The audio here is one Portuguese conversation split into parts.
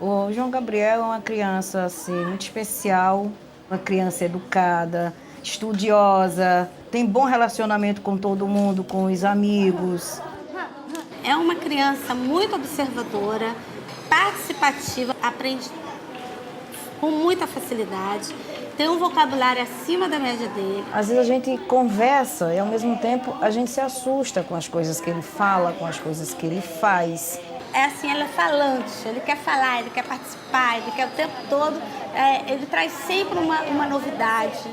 O João Gabriel é uma criança assim, muito especial, uma criança educada, estudiosa, tem bom relacionamento com todo mundo, com os amigos. É uma criança muito observadora, participativa, aprende com muita facilidade, tem um vocabulário acima da média dele. Às vezes a gente conversa e ao mesmo tempo a gente se assusta com as coisas que ele fala, com as coisas que ele faz. É assim, ele é falante, ele quer falar, ele quer participar, ele quer o tempo todo, ele traz sempre uma novidade.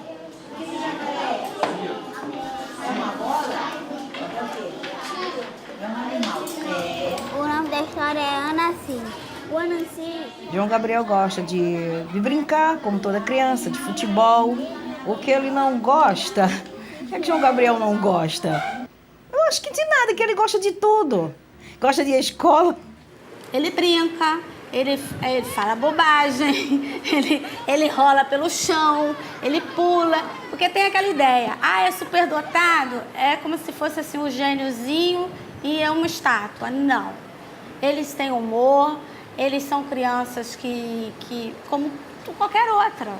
O nome da história é Anansi. O Anansi. João Gabriel gosta de brincar, como toda criança, de futebol. O que ele não gosta, é que João Gabriel não gosta. Eu acho que de nada, que ele gosta de tudo. Gosta de ir à escola. Ele brinca, ele fala bobagem, ele rola pelo chão, ele pula, porque tem aquela ideia, é superdotado, é como se fosse assim um gêniozinho e é uma estátua. Não, eles têm humor, eles são crianças que como qualquer outra.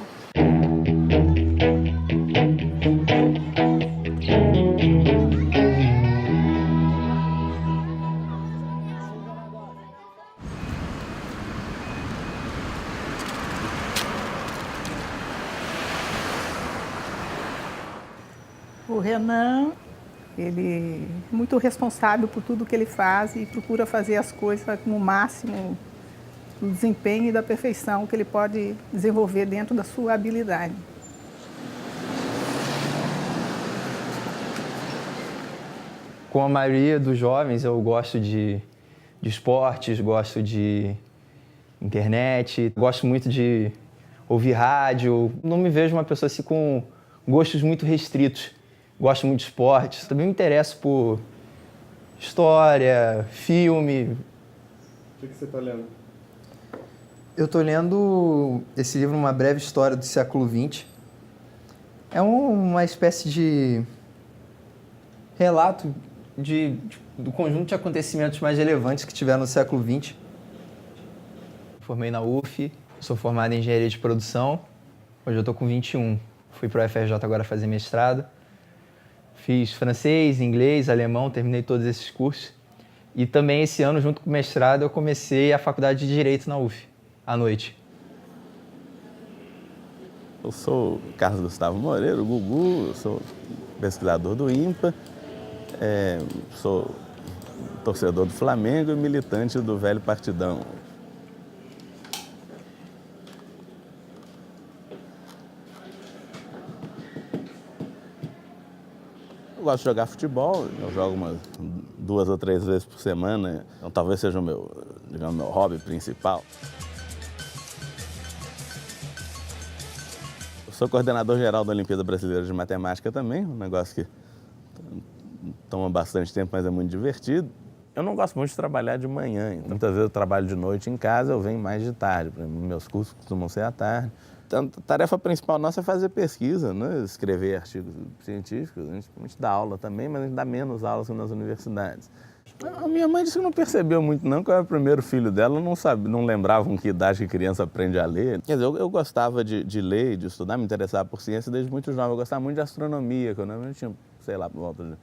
O Renan, ele é muito responsável por tudo que ele faz e procura fazer as coisas com o máximo do desempenho e da perfeição que ele pode desenvolver dentro da sua habilidade. Com a maioria dos jovens, eu gosto de esportes, gosto de internet, gosto muito de ouvir rádio. Não me vejo uma pessoa assim com gostos muito restritos. Gosto muito de esportes. Também me interesso por história, filme. O que você está lendo? Eu estou lendo esse livro, Uma Breve História do Século XX. É uma espécie de relato do conjunto de acontecimentos mais relevantes que tiveram no século XX. Formei na UF, sou formado em Engenharia de Produção. Hoje eu estou com 21. Fui para o UFRJ agora fazer mestrado. Fiz francês, inglês, alemão, terminei todos esses cursos. E também esse ano, junto com o mestrado, eu comecei a faculdade de Direito na UF, à noite. Eu sou Carlos Gustavo Moreira, o Gugu, eu sou pesquisador do INPA, sou torcedor do Flamengo e militante do Velho Partidão. Eu gosto de jogar futebol, eu jogo umas 2 ou 3 vezes por semana, então talvez seja o meu hobby principal. Eu sou coordenador geral da Olimpíada Brasileira de Matemática também, um negócio que toma bastante tempo, mas é muito divertido. Eu não gosto muito de trabalhar de manhã, então muitas vezes eu trabalho de noite em casa, eu venho mais de tarde, meus cursos costumam ser à tarde. Então, a tarefa principal nossa é fazer pesquisa, né? Escrever artigos científicos. A gente dá aula também, mas a gente dá menos aulas que nas universidades. A minha mãe disse que não percebeu muito não, que eu era o primeiro filho dela, não lembrava com que idade que criança aprende a ler. Quer dizer, eu gostava de ler e de estudar, me interessava por ciência desde muito jovem. Eu gostava muito de astronomia, quando eu tinha, sei lá, por volta de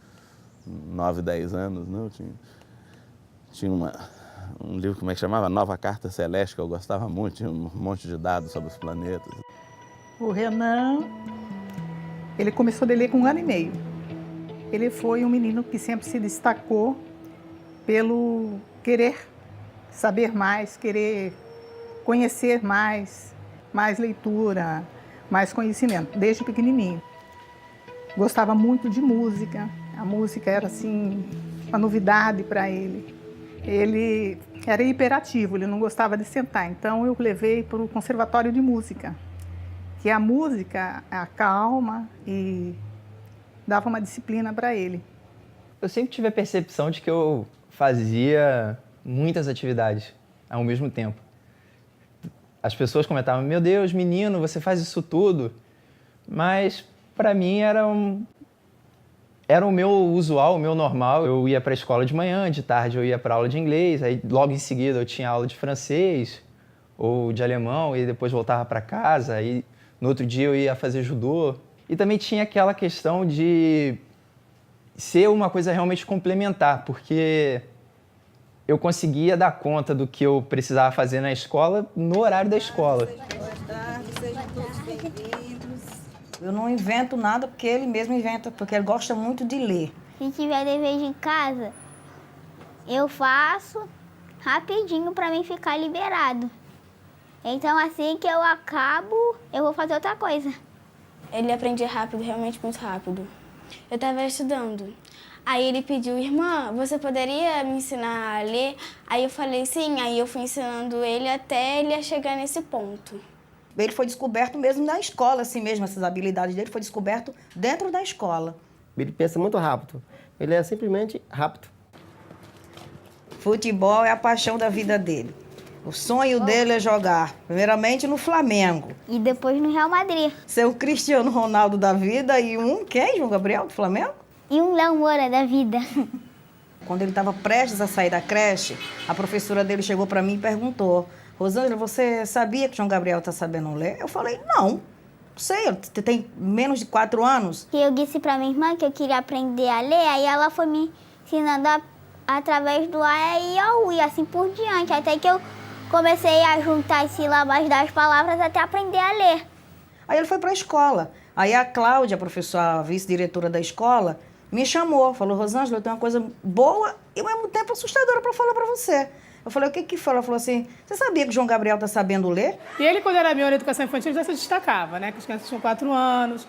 9, 10 anos, né? Eu tinha um livro, como é que chamava? Nova Carta Celeste, que eu gostava muito, tinha um monte de dados sobre os planetas. O Renan, ele começou a ler com 1 ano e meio. Ele foi um menino que sempre se destacou pelo querer saber mais, querer conhecer mais leitura, mais conhecimento, desde pequenininho. Gostava muito de música, a música era assim, uma novidade para ele. Ele era hiperativo, ele não gostava de sentar, então eu levei para o Conservatório de Música, que a música acalma e dava uma disciplina para ele. Eu sempre tive a percepção de que eu fazia muitas atividades ao mesmo tempo. As pessoas comentavam, meu Deus, menino, você faz isso tudo. Mas, para mim, era o meu usual, o meu normal. Eu ia para a escola de manhã, de tarde eu ia para aula de inglês, aí logo em seguida eu tinha aula de francês ou de alemão, e depois voltava para casa, aí no outro dia eu ia fazer judô. E também tinha aquela questão de ser uma coisa realmente complementar, porque eu conseguia dar conta do que eu precisava fazer na escola no horário da escola. Boa tarde, sejam todos bem-vindos. Eu não invento nada porque ele mesmo inventa, porque ele gosta muito de ler. Se tiver dever de casa, eu faço rapidinho para mim ficar liberado. Então, assim que eu acabo, eu vou fazer outra coisa. Ele aprende rápido, realmente muito rápido. Eu estava estudando. Aí ele pediu, irmã, você poderia me ensinar a ler? Aí eu falei, sim. Aí eu fui ensinando ele até ele chegar nesse ponto. Ele foi descoberto mesmo na escola, assim mesmo, essas habilidades dele foi descoberto dentro da escola. Ele pensa muito rápido. Ele é simplesmente rápido. Futebol é a paixão da vida dele. O sonho dele é jogar, primeiramente no Flamengo. E depois no Real Madrid. Ser o Cristiano Ronaldo da vida e quem, João Gabriel, do Flamengo? E um Léo Moura da vida. Quando ele estava prestes a sair da creche, a professora dele chegou para mim e perguntou, Rosângela, você sabia que João Gabriel está sabendo ler? Eu falei, não sei, ele tem menos de 4 anos. E eu disse para minha irmã que eu queria aprender a ler, aí ela foi me ensinando através do A, E, I, O, U, e assim por diante, até que eu comecei a juntar as sílabas das palavras até aprender a ler. Aí ele foi para a escola. Aí a Cláudia, a professora, a vice-diretora da escola, me chamou, falou, Rosângela, eu tenho uma coisa boa e ao mesmo tempo assustadora para falar para você. Eu falei, o que que foi? Ela falou assim, você sabia que o João Gabriel está sabendo ler? E ele, quando era meu na educação infantil, já se destacava, né? Que as crianças tinham 4 anos,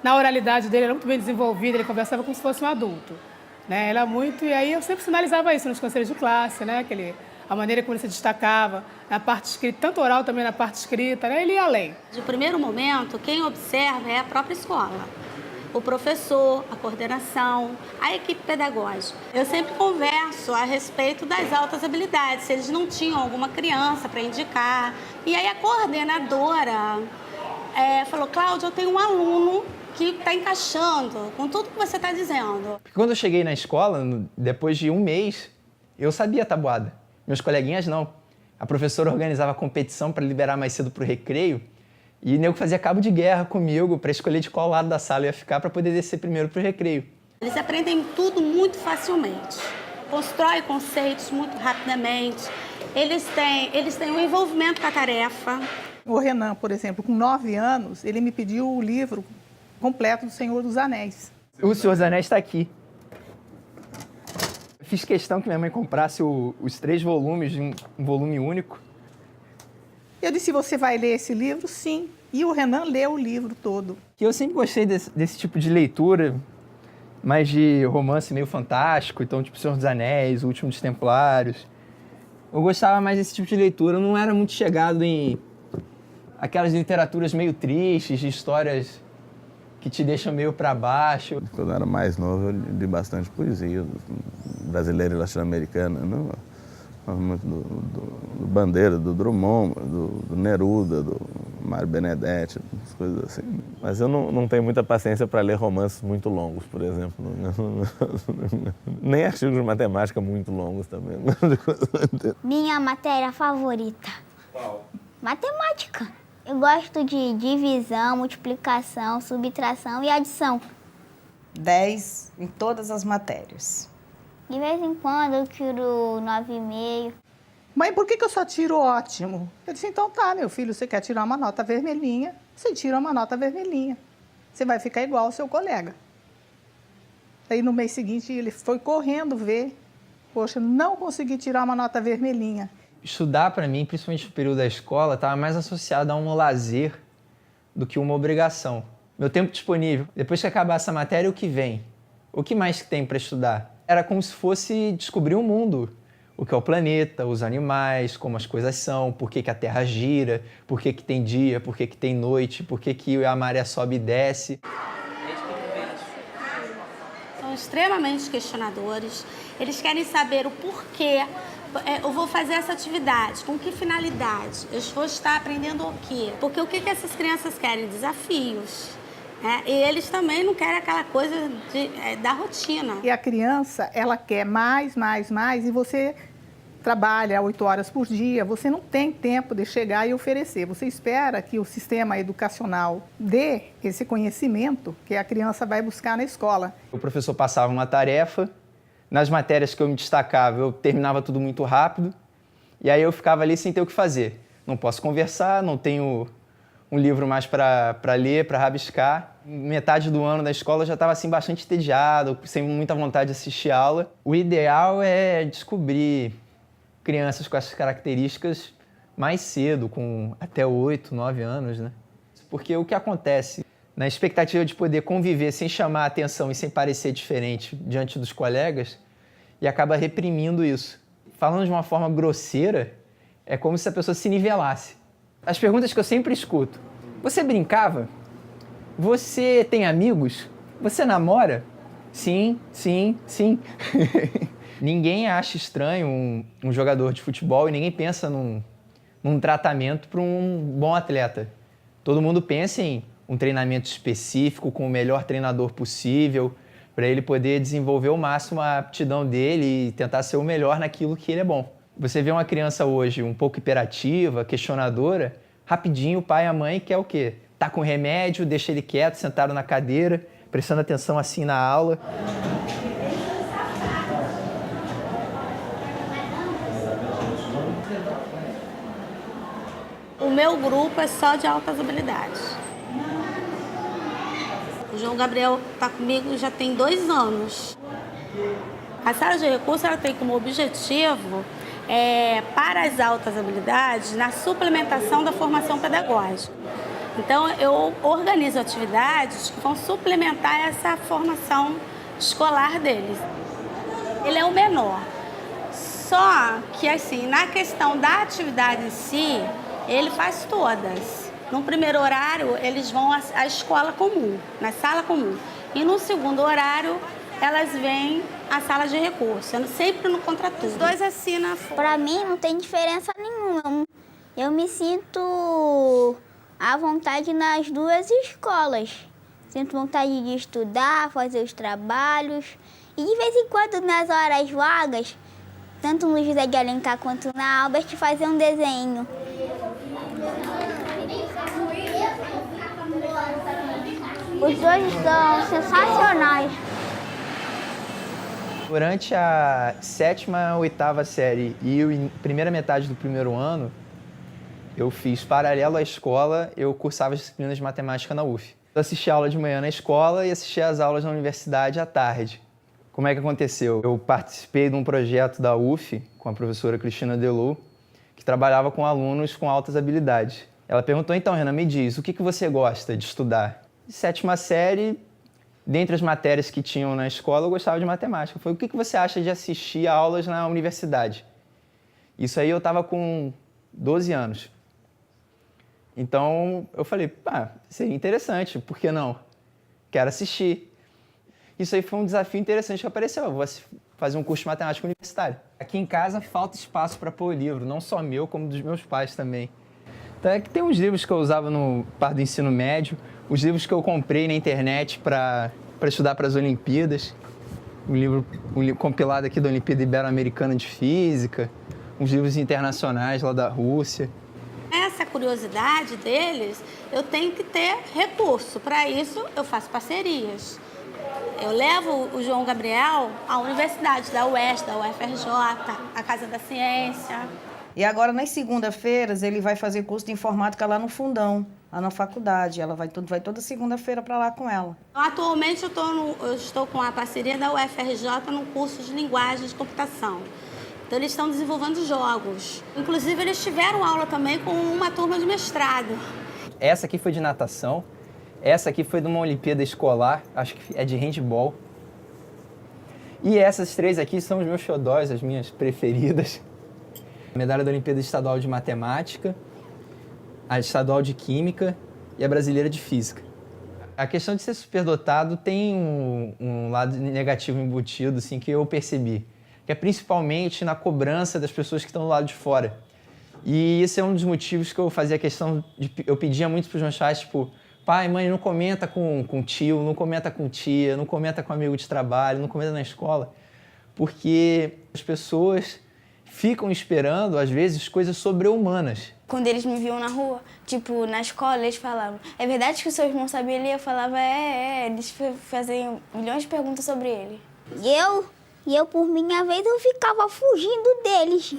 na oralidade dele era muito bem desenvolvida, ele conversava como se fosse um adulto, né? Era muito, e aí eu sempre sinalizava isso nos conselhos de classe, né? A maneira como ele se destacava, na parte escrita, tanto oral também na parte escrita, né? Ele ia além. De primeiro momento, quem observa é a própria escola. O professor, a coordenação, a equipe pedagógica. Eu sempre converso a respeito das altas habilidades, se eles não tinham alguma criança para indicar. E aí a coordenadora falou, Cláudia, eu tenho um aluno que está encaixando com tudo que você está dizendo. Porque quando eu cheguei na escola, depois de 1 mês, eu sabia a tabuada. Meus coleguinhas não. A professora organizava competição para liberar mais cedo para o recreio e o nego fazia cabo de guerra comigo para escolher de qual lado da sala eu ia ficar para poder descer primeiro para o recreio. Eles aprendem tudo muito facilmente, constroem conceitos muito rapidamente, eles têm um envolvimento com a tarefa. O Renan, por exemplo, com 9 anos, ele me pediu o livro completo do Senhor dos Anéis. O Senhor dos Anéis está aqui. Fiz questão que minha mãe comprasse os 3 volumes de um volume único. Eu disse, você vai ler esse livro? Sim. E o Renan leu o livro todo. Eu sempre gostei desse tipo de leitura, mais de romance meio fantástico, então tipo Senhor dos Anéis, O Último dos Templários. Eu gostava mais desse tipo de leitura, eu não era muito chegado em aquelas literaturas meio tristes, de histórias que te deixam meio para baixo. Quando eu era mais novo, eu li bastante poesia brasileira e latino-americana, do Bandeira, do Drummond, do Neruda, do Mário Benedetti, as coisas assim. Mas eu não tenho muita paciência para ler romances muito longos, por exemplo. Nem artigos de matemática muito longos também. Minha matéria favorita? Qual? Matemática. Eu gosto de divisão, multiplicação, subtração e adição. 10 em todas as matérias. De vez em quando eu tiro 9,5. Mãe, por que eu só tiro ótimo? Eu disse, então tá, meu filho, você quer tirar uma nota vermelhinha, você tira uma nota vermelhinha. Você vai ficar igual ao seu colega. Aí no mês seguinte ele foi correndo ver. Poxa, não consegui tirar uma nota vermelhinha. Estudar para mim, principalmente no período da escola, estava mais associado a um lazer do que uma obrigação. Meu tempo disponível, depois que acabar essa matéria, o que vem? O que mais que tem para estudar? Era como se fosse descobrir o mundo. O que é o planeta, os animais, como as coisas são, por que a Terra gira, por que tem dia, por que tem noite, por que a maré sobe e desce. são extremamente questionadores. Eles querem saber o porquê. Eu vou fazer essa atividade, com que finalidade? Eu vou estar aprendendo o quê? Porque o que essas crianças querem? Desafios. E eles também não querem aquela coisa da rotina. E a criança, ela quer mais, e você trabalha 8 horas por dia, você não tem tempo de chegar e oferecer. Você espera que o sistema educacional dê esse conhecimento que a criança vai buscar na escola. O professor passava uma tarefa, nas matérias que eu me destacava, eu terminava tudo muito rápido, e aí eu ficava ali sem ter o que fazer. Não posso conversar, não tenho um livro mais para ler, para rabiscar. Metade do ano da escola eu já estava assim, bastante entediado, sem muita vontade de assistir aula. O ideal é descobrir crianças com essas características mais cedo, com até 8, 9 anos, né? Porque o que acontece, na expectativa de poder conviver sem chamar a atenção e sem parecer diferente diante dos colegas, e acaba reprimindo isso. Falando de uma forma grosseira, é como se a pessoa se nivelasse. As perguntas que eu sempre escuto: você brincava? Você tem amigos? Você namora? Sim, sim, sim. Ninguém acha estranho um jogador de futebol e ninguém pensa num tratamento para um bom atleta. Todo mundo pensa em um treinamento específico com o melhor treinador possível para ele poder desenvolver ao máximo a aptidão dele e tentar ser o melhor naquilo que ele é bom. Você vê uma criança hoje um pouco hiperativa, questionadora, rapidinho o pai e a mãe quer o quê? Tá com remédio, deixa ele quieto, sentado na cadeira, prestando atenção assim na aula. O meu grupo é só de altas habilidades. O João Gabriel está comigo já tem 2 anos. A sala de recursos ela tem como objetivo, para as altas habilidades, na suplementação da formação pedagógica. Então, eu organizo atividades que vão suplementar essa formação escolar deles. Ele é o menor. Só que, assim, na questão da atividade em si, ele faz todas. No primeiro horário, eles vão à escola comum, na sala comum. E no segundo horário, elas vêm à sala de recurso, sempre no contraturno. Os 2 assinam. Para mim, não tem diferença nenhuma. Eu me sinto à vontade nas 2 escolas. Sinto vontade de estudar, fazer os trabalhos. E de vez em quando, nas horas vagas, tanto no José de Alencar quanto na Albert, fazer um desenho. Os 2 são sensacionais. Durante a 7ª, 8ª série e a primeira metade do primeiro ano, eu fiz paralelo à escola, eu cursava as disciplinas de matemática na UF. Eu assistia aula de manhã na escola e assistia às aulas na universidade à tarde. Como é que aconteceu? Eu participei de um projeto da UF com a professora Cristina Delou, que trabalhava com alunos com altas habilidades. Ela perguntou: então, Renan, me diz, o que você gosta de estudar? 7ª série, dentre as matérias que tinham na escola, eu gostava de matemática. Foi: o que você acha de assistir a aulas na universidade? Isso aí eu estava com 12 anos. Então, eu falei: seria interessante, por que não? Quero assistir. Isso aí foi um desafio interessante que apareceu. Eu vou fazer um curso de matemática universitário. Aqui em casa falta espaço para pôr o livro, não só meu, como dos meus pais também. Então, é que tem uns livros que eu usava no par do ensino médio, os livros que eu comprei na internet para estudar para as Olimpíadas, um livro compilado aqui da Olimpíada Ibero-Americana de Física, uns livros internacionais lá da Rússia. Essa curiosidade deles, eu tenho que ter recurso. Para isso, eu faço parcerias. Eu levo o João Gabriel à universidade da UES, da UFRJ, à Casa da Ciência. E agora, nas segundas-feiras, ele vai fazer curso de informática lá no Fundão, lá na faculdade. Ela vai toda segunda-feira para lá com ela. Atualmente, eu estou com a parceria da UFRJ no curso de linguagem de computação. Então, eles estão desenvolvendo jogos. Inclusive, eles tiveram aula também com uma turma de mestrado. Essa aqui foi de natação. Essa aqui foi de uma Olimpíada escolar, acho que é de handball. E essas 3 aqui são os meus xodós, as minhas preferidas. A medalha da Olimpíada Estadual de Matemática, a Estadual de Química e a Brasileira de Física. A questão de ser superdotado tem um lado negativo embutido, assim, que eu percebi. Que é principalmente na cobrança das pessoas que estão do lado de fora. E esse é um dos motivos que eu fazia questão de... Eu pedia muito para os meus pais, tipo, pai, mãe, não comenta com tio, não comenta com tia, não comenta com amigo de trabalho, não comenta na escola. Porque as pessoas ficam esperando, às vezes, coisas sobre-humanas. Quando eles me viam na rua, tipo, na escola, eles falavam, é verdade que o seu irmão sabia ler? Eu falava, Eles faziam milhões de perguntas sobre ele. E eu, por minha vez, eu ficava fugindo deles.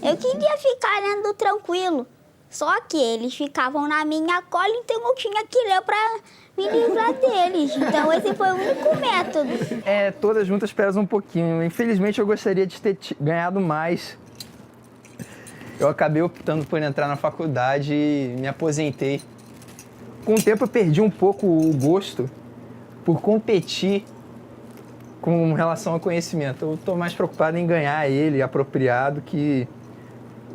Eu queria ficar lendo tranquilo. Só que eles ficavam na minha cola, então eu tinha que ler pra me livrar deles. Então esse foi o único método. Todas juntas pesam um pouquinho. Infelizmente, eu gostaria de ter ganhado mais. Eu acabei optando por entrar na faculdade e me aposentei. Com o tempo, eu perdi um pouco o gosto por competir com relação ao conhecimento. Eu estou mais preocupado em ganhar ele apropriado, que,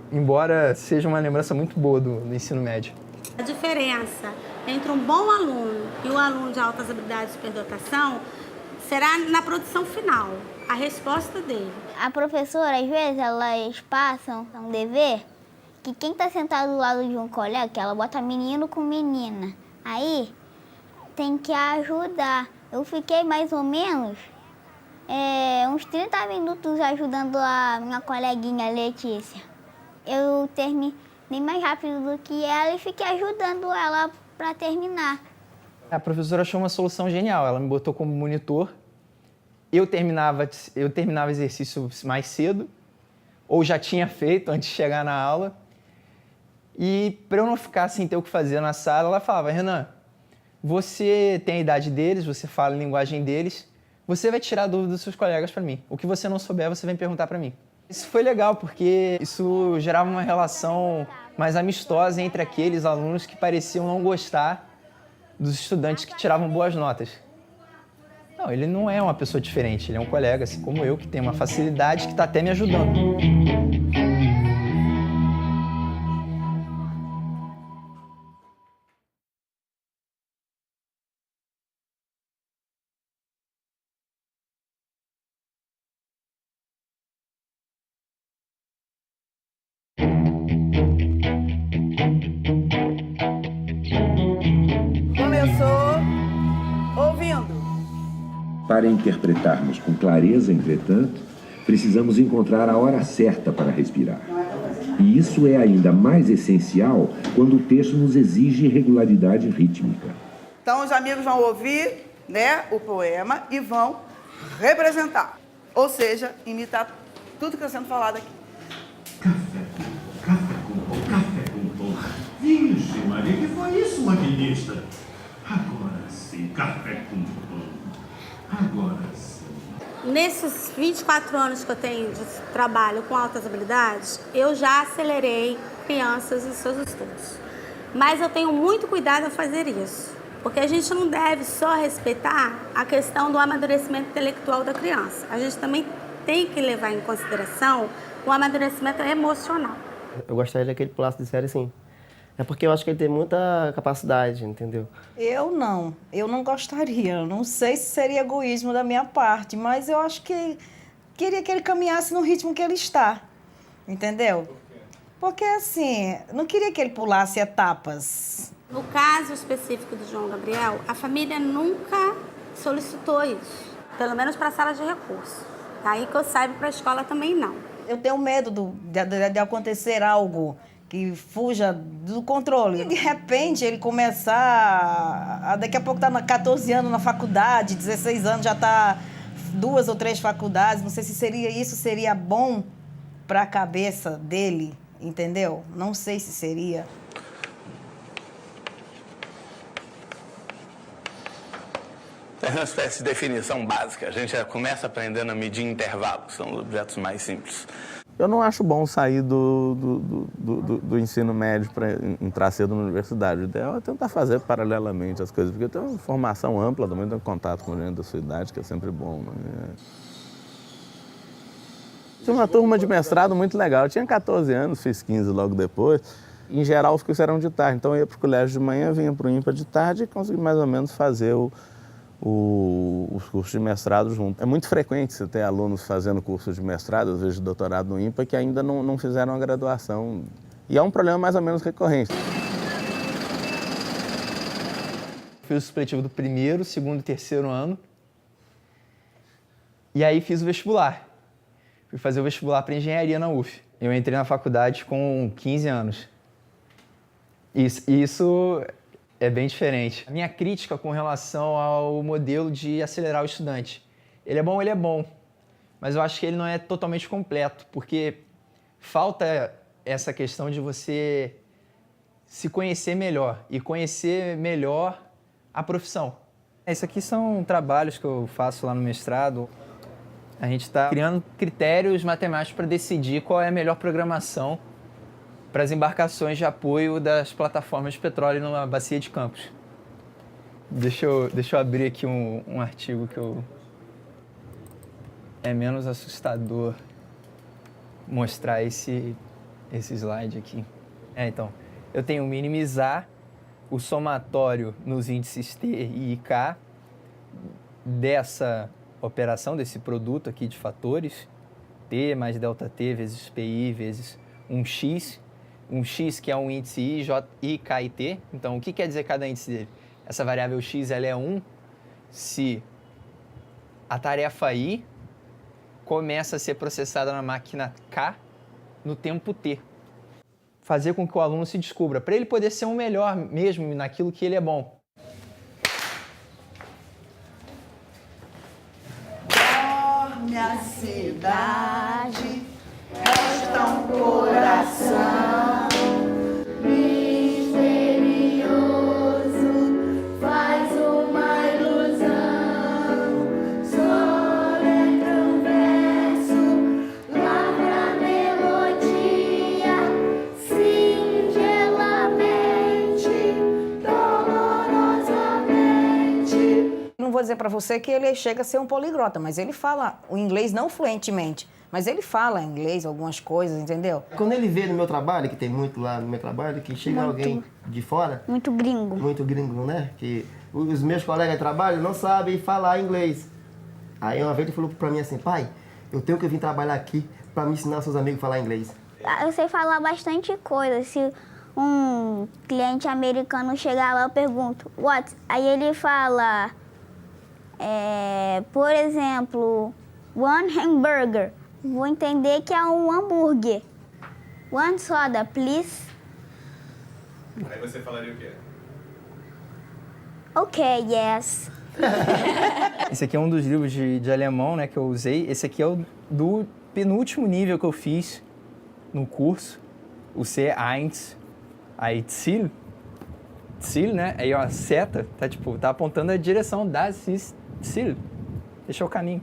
embora seja uma lembrança muito boa do ensino médio. A diferença entre um bom aluno e um aluno de altas habilidades de superdotação será na produção final, a resposta dele. A professora, às vezes, elas passam um dever que quem está sentado do lado de um colega, que ela bota menino com menina, aí tem que ajudar. Eu fiquei mais ou menos uns 30 minutos ajudando a minha coleguinha Letícia. Eu terminei mais rápido do que ela e fiquei ajudando ela para terminar. A professora achou uma solução genial. Ela me botou como monitor. Eu terminava exercício mais cedo, ou já tinha feito antes de chegar na aula. E para eu não ficar sem ter o que fazer na sala, ela falava, Renan, você tem a idade deles, você fala a linguagem deles, você vai tirar a dúvida dos seus colegas para mim. O que você não souber, você vem perguntar para mim. Isso foi legal, porque isso gerava uma relação mais amistosa entre aqueles alunos que pareciam não gostar dos estudantes que tiravam boas notas. Não, ele não é uma pessoa diferente, ele é um colega, assim como eu, que tem uma facilidade que está até me ajudando. Começou ouvindo. Para interpretarmos com clareza, entretanto, precisamos encontrar a hora certa para respirar. E isso é ainda mais essencial quando o texto nos exige regularidade rítmica. Então os amigos vão ouvir, né, o poema e vão representar. Ou seja, imitar tudo que está sendo falado aqui. Café com pão. Virgem Maria, que foi isso, maquinista? Agora sim, café com pão. Agora sim. Nesses 24 anos que eu tenho de trabalho com altas habilidades, eu já acelerei crianças e seus estudos. Mas eu tenho muito cuidado em fazer isso, porque a gente não deve só respeitar a questão do amadurecimento intelectual da criança. A gente também tem que levar em consideração o amadurecimento emocional. Eu gostaria daquele pulasse de série, sim. É porque eu acho que ele tem muita capacidade, entendeu? Eu não gostaria. Não sei se seria egoísmo da minha parte, mas eu acho que queria que ele caminhasse no ritmo que ele está, entendeu? Porque assim, não queria que ele pulasse etapas. No caso específico do João Gabriel, a família nunca solicitou isso, pelo menos para a sala de recurso. Daí que eu saiba, para a escola também não. Eu tenho medo de acontecer algo que fuja do controle. E de repente ele começar, daqui a pouco tá 14 anos na faculdade, 16 anos já tá 2 ou 3 faculdades, não sei se isso seria bom para a cabeça dele, entendeu? Não sei se seria. É uma espécie de definição básica. A gente já começa aprendendo a medir intervalos, são os objetos mais simples. Eu não acho bom sair do ensino médio para entrar cedo na universidade. O ideal é tentar fazer paralelamente as coisas, porque eu tenho uma formação ampla, também tenho contato com gente da sua idade, que é sempre bom. Né? Tinha uma turma de mestrado muito legal. Eu tinha 14 anos, fiz 15 logo depois. Em geral, os cursos eram de tarde, então eu ia para o colégio de manhã, vinha para o IMPA de tarde e consegui mais ou menos fazer os cursos de mestrado junto. É muito frequente você ter alunos fazendo cursos de mestrado, às vezes de doutorado no IMPA, que ainda não fizeram a graduação. E é um problema mais ou menos recorrente. Fiz o supletivo do primeiro, segundo e terceiro ano. E aí fiz o vestibular. Fui fazer o vestibular para engenharia na UF. Eu entrei na faculdade com 15 anos. Isso é bem diferente. A minha crítica com relação ao modelo de acelerar o estudante. Ele é bom, mas eu acho que ele não é totalmente completo, porque falta essa questão de você se conhecer melhor e conhecer melhor a profissão. Esses aqui são trabalhos que eu faço lá no mestrado. A gente está criando critérios matemáticos para decidir qual é a melhor programação para as embarcações de apoio das plataformas de petróleo na Bacia de Campos. Deixa eu abrir aqui um artigo que é menos assustador mostrar esse slide aqui. Então, eu tenho minimizar o somatório nos índices T e IK dessa operação, desse produto aqui de fatores, T mais ΔT vezes PI vezes 1x, que é um índice I, J, I, K e T. Então, o que quer dizer cada índice dele? Essa variável x ela é 1 se a tarefa I começa a ser processada na máquina K no tempo T. Fazer com que o aluno se descubra, para ele poder ser um melhor mesmo naquilo que ele é bom. Dorme a cidade, resta um coração misterioso, faz uma ilusão, soletra um verso, lavra a melodia, singelamente, dolorosamente. Não vou dizer para você que ele chega a ser um poliglota, mas ele fala o inglês não fluentemente. Mas ele fala inglês, algumas coisas, entendeu? Quando ele vê no meu trabalho, que tem muito lá no meu trabalho, que chega alguém de fora... Muito gringo. Muito gringo, né? Que os meus colegas de trabalho não sabem falar inglês. Aí uma vez ele falou pra mim assim, pai, eu tenho que vir trabalhar aqui pra me ensinar seus amigos a falar inglês. Eu sei falar bastante coisa. Se um cliente americano chegar lá, eu pergunto, what? Aí ele fala, por exemplo, one hamburger. Vou entender que é um hambúrguer. One soda, please. Aí você falaria o quê? Ok, yes. Esse aqui é um dos livros de alemão, né, que eu usei. Esse aqui é o do penúltimo nível que eu fiz no curso, o C1. Aí Ziel, né? Aí ó, a seta tá apontando a direção das Ziel. Esse é o caminho.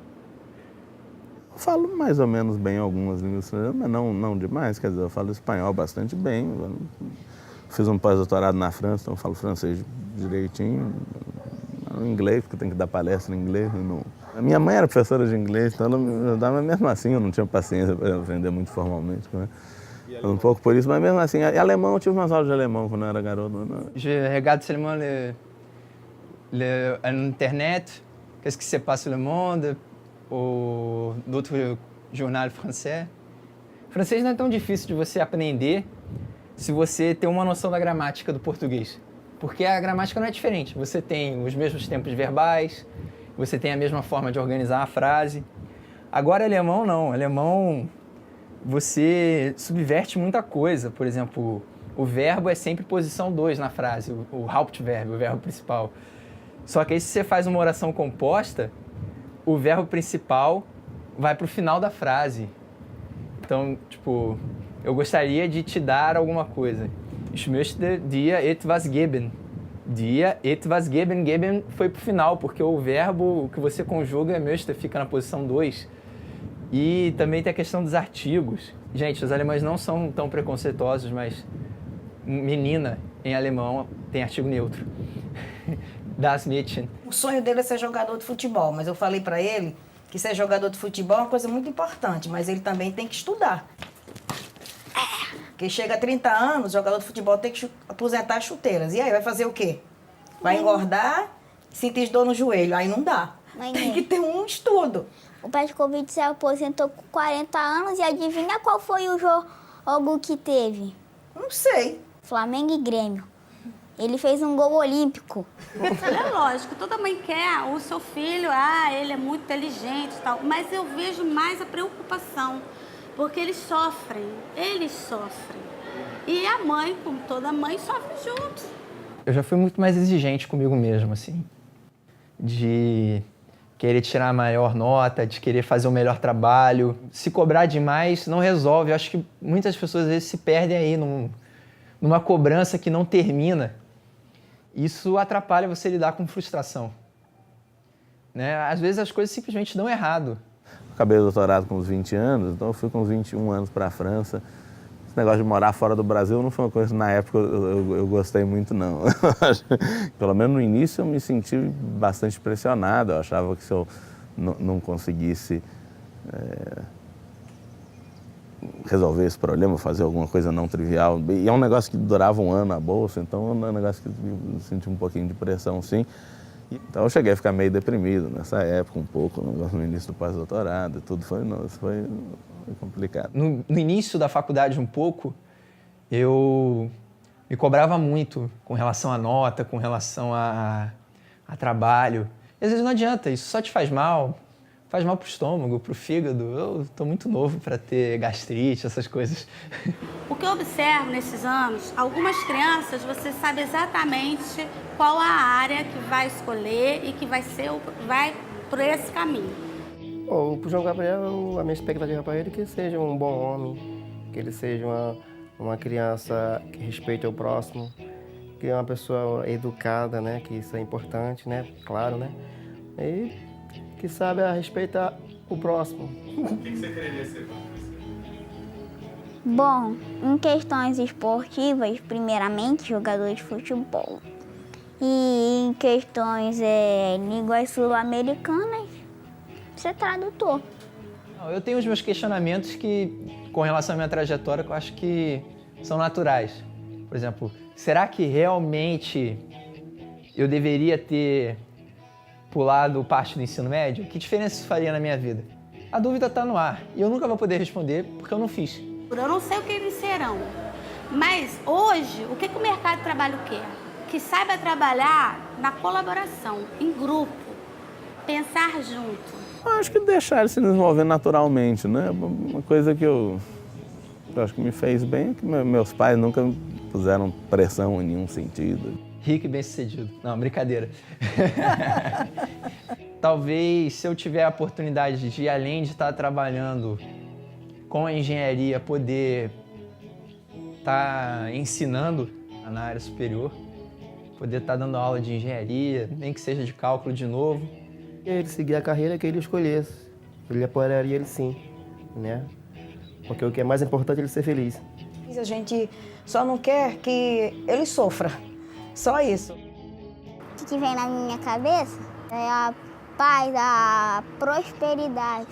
Eu falo mais ou menos bem algumas línguas estrangeiras, mas não demais. Quer dizer, eu falo espanhol bastante bem. Eu fiz um pós-doutorado na França, então eu falo francês direitinho. Inglês, porque eu tenho que dar palestra em inglês. A minha mãe era professora de inglês, então ela me ajudava, mas mesmo assim eu não tinha paciência para aprender muito formalmente. Né? Um pouco por isso, mas mesmo assim, alemão, eu tive umas aulas de alemão quando eu era garoto. Je regarde seulement l'internet, qu'est-ce qui se passe no monde, ou d'autres jornal français. Francês não é tão difícil de você aprender se você tem uma noção da gramática do português. Porque a gramática não é diferente. Você tem os mesmos tempos verbais, você tem a mesma forma de organizar a frase. Agora, alemão não. Alemão, você subverte muita coisa. Por exemplo, o verbo é sempre posição 2 na frase, o Hauptverb, o verbo principal. Só que aí, se você faz uma oração composta, o verbo principal vai para o final da frase. Então, tipo, eu gostaria de te dar alguma coisa. Ich möchte dir etwas geben. Dir etwas geben. Geben foi pro final, porque o verbo que você conjuga, möchte, fica na posição 2. E também tem a questão dos artigos. Gente, os alemães não são tão preconceituosos, mas menina em alemão tem artigo neutro. Das Mädchen. O sonho dele é ser jogador de futebol, mas eu falei para ele que ser jogador de futebol é uma coisa muito importante, mas ele também tem que estudar. Porque chega a 30 anos, o jogador de futebol tem que aposentar as chuteiras. E aí, vai fazer o quê? Vai engordar, sentir dor no joelho. Aí não dá. Tem que ter um estudo. O Petkovic se aposentou com 40 anos e adivinha qual foi o jogo que teve? Não sei. Flamengo e Grêmio. Ele fez um gol olímpico. É lógico, toda mãe quer o seu filho, ele é muito inteligente e tal, mas eu vejo mais a preocupação, porque eles sofrem. E a mãe, como toda mãe, sofre junto. Eu já fui muito mais exigente comigo mesmo, assim, de querer tirar a maior nota, de querer fazer o melhor trabalho. Se cobrar demais não resolve. Eu acho que muitas pessoas às vezes se perdem aí numa cobrança que não termina. Isso atrapalha você lidar com frustração. Né? Às vezes as coisas simplesmente dão errado. Acabei o doutorado com uns 20 anos, então eu fui com uns 21 anos para a França. Esse negócio de morar fora do Brasil não foi uma coisa que na época eu gostei muito, não. Pelo menos no início eu me senti bastante pressionado. Eu achava que se eu não conseguisse resolver esse problema, fazer alguma coisa não trivial. E é um negócio que durava um ano a bolsa, então é um negócio que eu senti um pouquinho de pressão, sim. Então eu cheguei a ficar meio deprimido nessa época, um pouco, no início do pós-doutorado, tudo foi complicado. No início da faculdade, um pouco, eu me cobrava muito com relação à nota, com relação a trabalho. E às vezes não adianta, isso só te faz mal pro estômago, pro fígado. Eu estou muito novo para ter gastrite, essas coisas. O que eu observo nesses anos, algumas crianças você sabe exatamente qual a área que vai escolher e que vai por esse caminho. Bom, pro João Gabriel, a minha expectativa para ele é que seja um bom homem, que ele seja uma criança que respeite o próximo, que é uma pessoa educada, né? Que isso é importante, né? Claro, né? E que sabe respeitar o próximo. O que você quereria ser quando crescer? Bom, em questões esportivas, primeiramente, jogador de futebol. E em questões línguas sul-americanas, ser tradutor. Eu tenho os meus questionamentos que, com relação à minha trajetória, que eu acho que são naturais. Por exemplo, será que realmente eu deveria ter pulado parte do ensino médio? Que diferença isso faria na minha vida? A dúvida está no ar e eu nunca vou poder responder porque eu não fiz. Eu não sei o que eles serão, mas hoje, o que o mercado de trabalho quer? Que saiba trabalhar na colaboração, em grupo, pensar junto. Eu acho que deixar ele se desenvolver naturalmente, né? Uma coisa que eu acho que me fez bem é que meus pais nunca me puseram pressão em nenhum sentido. Rico e bem-sucedido. Não, brincadeira. Talvez, se eu tiver a oportunidade de, além de estar trabalhando com a engenharia, poder estar ensinando na área superior, poder estar dando aula de engenharia, nem que seja de cálculo de novo. Ele seguir a carreira que ele escolhesse. Ele apoiaria ele sim, né? Porque o que é mais importante é ele ser feliz. A gente só não quer que ele sofra. Só isso. O que vem na minha cabeça é a paz, a prosperidade.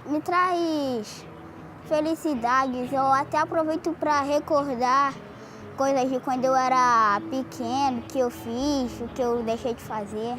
Me traz felicidades. Eu até aproveito para recordar coisas de quando eu era pequeno, que eu fiz, o que eu deixei de fazer.